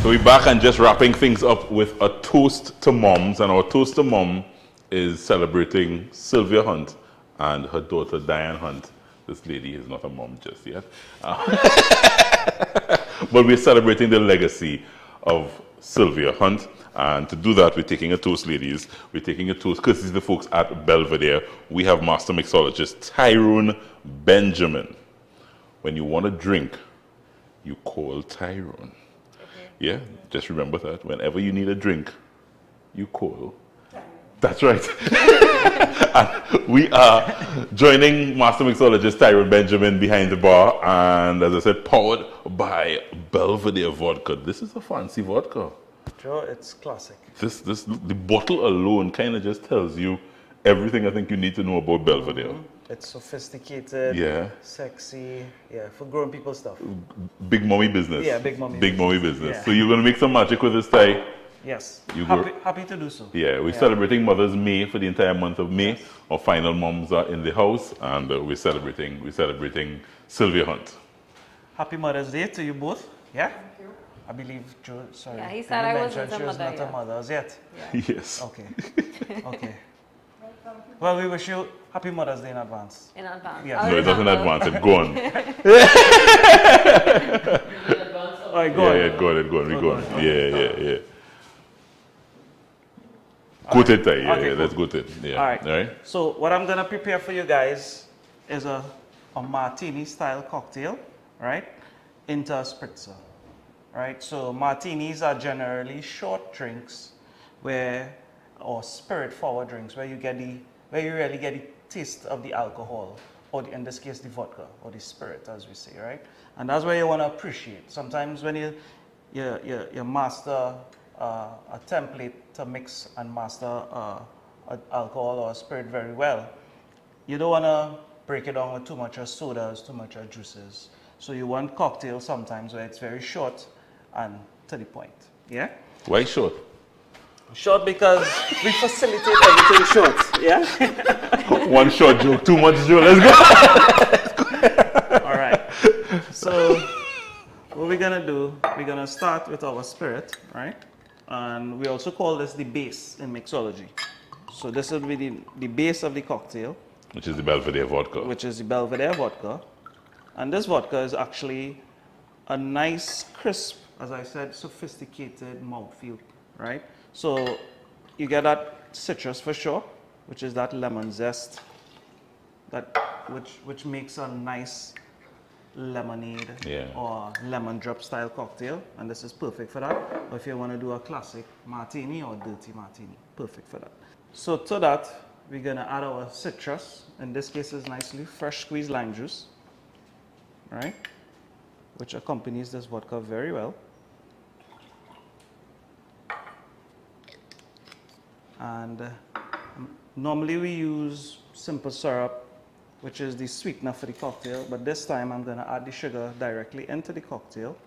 So we're back and just wrapping things up with a toast to moms, and our toast to mom is celebrating Sylvia Hunt and her daughter Diane Hunt. This lady is not a mom just yet. But we're celebrating the legacy of Sylvia Hunt. And to do that, we're taking a toast, ladies. We're taking a toast because these are the folks at Belvedere. We have Master Mixologist Tyrone Benjamin. When you want a drink, you call Tyrone. Yeah, just remember that. Whenever you need a drink, you call. That's right. And we are joining Master Mixologist Tyrone Benjamin behind the bar. And as I said, powered by Belvedere Vodka. This is a fancy vodka. Joe, it's classic. The bottle alone kind of just tells you everything I think you need to know about Belvedere. It's sophisticated, Yeah. sexy, for grown people stuff. Big mommy business. Yeah, big mommy business. Yeah. So you're going to make some magic with this, Ty? Yes. You Happy to do so. Yeah, we're celebrating Mother's May for the entire month of May. Yes. Our final moms are in the house, and we're celebrating Sylvia Hunt. Happy Mother's Day to you both. Yeah? Thank you. I believe Joe, sorry. Yeah, he said I wasn't she was mother, not a mother as yet. Yeah. Yes. Okay. Okay. Well, we wish you Happy Mother's Day in advance. In advance. Yes. No, it's not in advance. It's gone. All right, go on. Yeah, go on. We're going. Yeah. Quote it, Ty. Yeah, let's quote it. Yeah. All right. All right. So what I'm gonna prepare for you guys is a martini style cocktail, right? Into a spritzer, right? So martinis are generally short drinks or spirit forward drinks where you really get the taste of the alcohol, or in this case the vodka or the spirit, as we say, right? And that's where you want to appreciate. Sometimes when you master a template to mix and master alcohol or spirit very well, you don't want to break it down with too much of sodas, too much of juices. So you want cocktails sometimes where it's very short and to the point. Yeah? Why short? Short because we facilitate everything short. Yeah? One short joke, too much joke. Let's go. All right. So what we're gonna do, we're gonna start with our spirit, right? And we also call this the base in mixology. So this will be the base of the cocktail. Which is the Belvedere Vodka. And this vodka is actually a nice, crisp, as I said, sophisticated mouthfeel, right? So you get that citrus for sure, which is that lemon zest, which makes a nice lemonade or lemon drop style cocktail, and this is perfect for that. Or if you want to do a classic martini or dirty martini, perfect for that. So to that, we're gonna add our citrus. In this case, is nicely fresh squeezed lime juice, right? Which accompanies this vodka very well. And normally we use simple syrup, which is the sweetener for the cocktail, but this time I'm gonna add the sugar directly into the cocktail,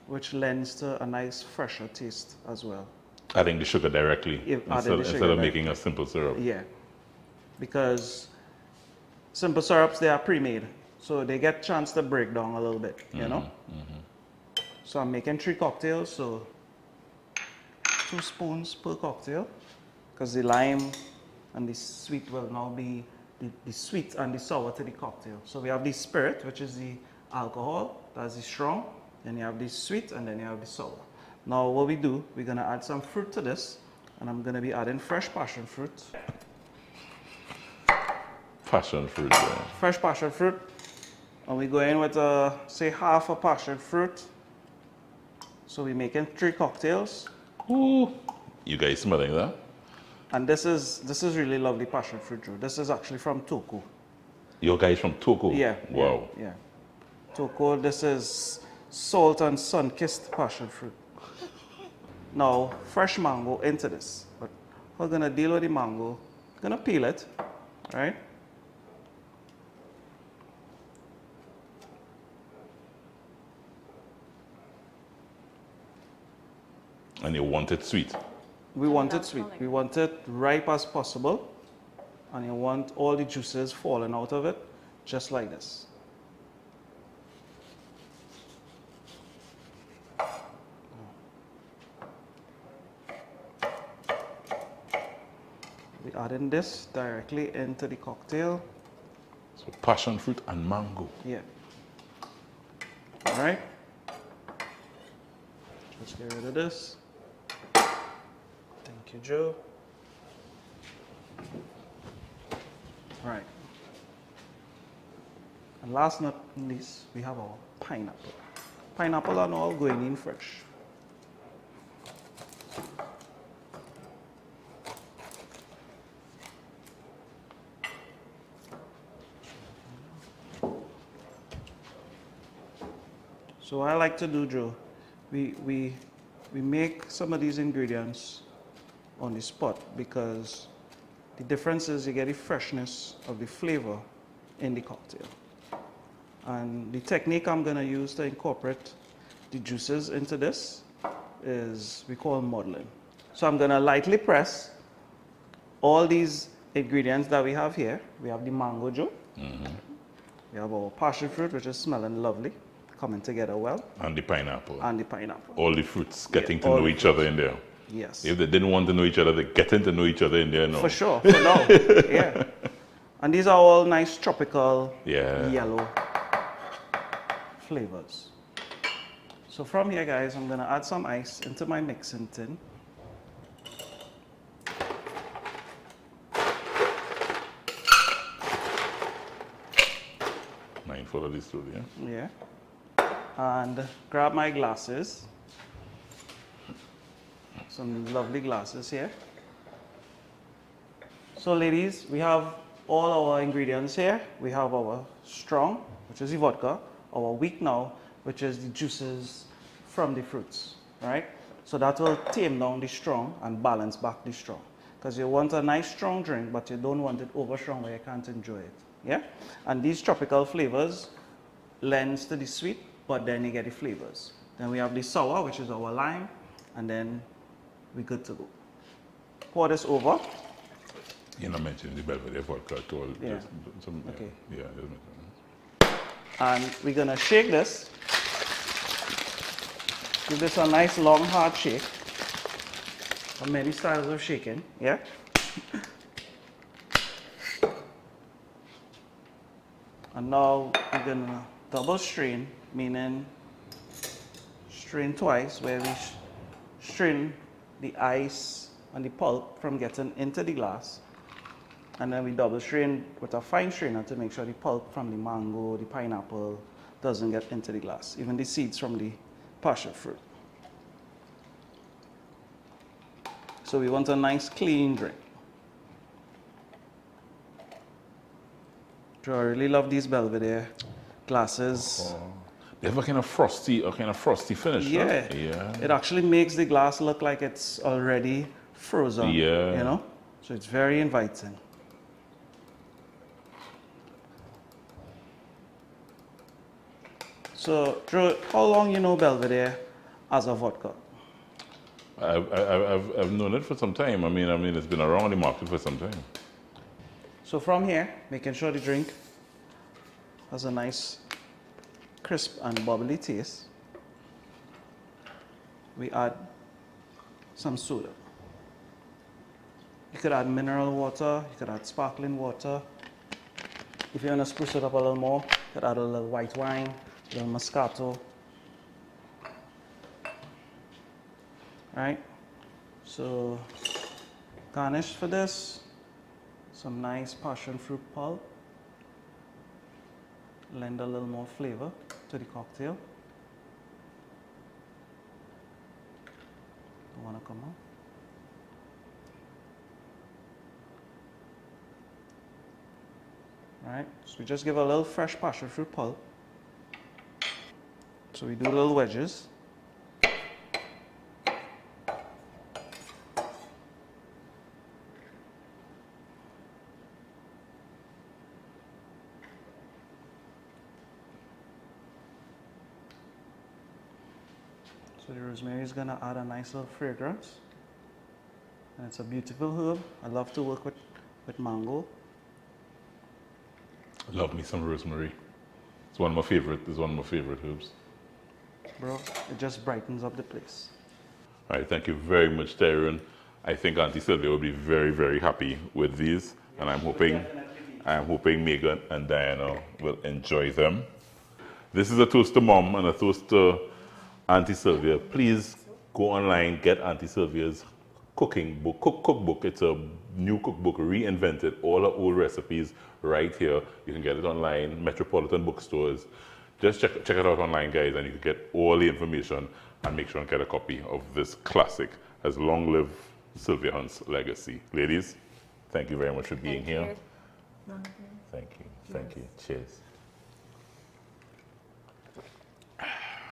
which lends to a nice fresher taste as well. Adding the sugar directly instead of making a simple syrup. Yeah, because simple syrups, they are pre-made, so they get a chance to break down a little bit, you know? So I'm making 3 cocktails, so 2 spoons per cocktail, because the lime and the sweet will now be the sweet and the sour to the cocktail. So we have the spirit, which is the alcohol, that's the strong, then you have the sweet, and then you have the sour. Now what we do, we're gonna add some fruit to this, and I'm gonna be adding fresh passion fruit. Passion fruit, yeah. Fresh passion fruit, and we go in with say half a passion fruit. So we're making 3 cocktails. Ooh. You guys smelling that? And this is really lovely passion fruit, Joe. This is actually from Toko. Your guys from Toko? Yeah. Wow. Yeah. Toko, this is salt and sun-kissed passion fruit. Now, fresh mango into this. But we're gonna deal with the mango. Gonna peel it, right? And you want it sweet? We want it sweet. We want it ripe as possible. And you want all the juices falling out of it, just like this. we adding this directly into the cocktail. So passion fruit and mango. Yeah. All right. Just get rid of this. Thank you, Joe. All right. And last but not least, we have our pineapple. Pineapple are all going in fresh. So what I like to do, Joe, we make some of these ingredients on the spot because the difference is you get the freshness of the flavor in the cocktail. And the technique I'm going to use to incorporate the juices into this is we call modeling. So I'm going to lightly press all these ingredients that we have here. We have the mango, Joe. We have our passion fruit, which is smelling lovely, coming together well. And the pineapple. And the pineapple. All the fruits getting to all know the each other in there. Yes. If they didn't want to know each other, they're getting to know each other in there now. For sure, for now. Yeah. And these are all nice tropical yellow flavors. So from here, guys, I'm going to add some ice into my mixing tin. Mindful of this too, yeah? Yeah. And grab my glasses. Some lovely glasses here. So ladies, we have all our ingredients here. We have our strong, which is the vodka, our weak now, which is the juices from the fruits, right? So that will tame down the strong and balance back the strong. Because you want a nice strong drink, but you don't want it over strong where you can't enjoy it, yeah? And these tropical flavors lends to the sweet, but then you get the flavors. Then we have the sour, which is our lime, and then we're good to go. Pour this over. You're not mentioning the Belvedere Vodka at all. Yeah. Just some, Okay. Yeah, just mention it. And we're gonna shake this. Give this a nice long hard shake. There are many styles of shaking, yeah? And now we're gonna double strain, meaning strain twice, where we strain the ice and the pulp from getting into the glass. And then we double strain with a fine strainer to make sure the pulp from the mango, the pineapple doesn't get into the glass, even the seeds from the passion fruit. So we want a nice clean drink. I really love these Belvedere glasses. They have a kind of frosty finish. Yeah. Huh? Yeah. It actually makes the glass look like it's already frozen. Yeah. You know? So it's very inviting. So, Drew, how long you know Belvedere as a vodka? I've known it for some time. I mean, it's been around the market for some time. So from here, making sure the drink has a nice crisp and bubbly taste, we add some soda. You could add mineral water, you could add sparkling water. If you want to spruce it up a little more, you could add a little white wine, a little Moscato. Right? So, garnish for this, some nice passion fruit pulp. Lend a little more flavor to the cocktail. Don't want to come out. Right, so we just give a little fresh passion fruit pulp. So we do little wedges. So the rosemary is gonna add a nice little fragrance. And it's a beautiful herb. I love to work with mango. Love me some rosemary. It's one of my favorite herbs. Bro, it just brightens up the place. All right, thank you very much, Tyrone. I think Auntie Sylvia will be very, very happy with these, and I'm hoping Maegan and Diana will enjoy them. This is a toast to Mom and a toast to Auntie Sylvia. Please go online, get Auntie Sylvia's cookbook. It's a new cookbook, reinvented, all her old recipes right here. You can get it online, metropolitan bookstores. Just check it out online, guys, and you can get all the information and make sure and get a copy of this classic. As long live Sylvia Hunt's legacy. Ladies, thank you very much for being here. Thank you. Thank you. Cheers.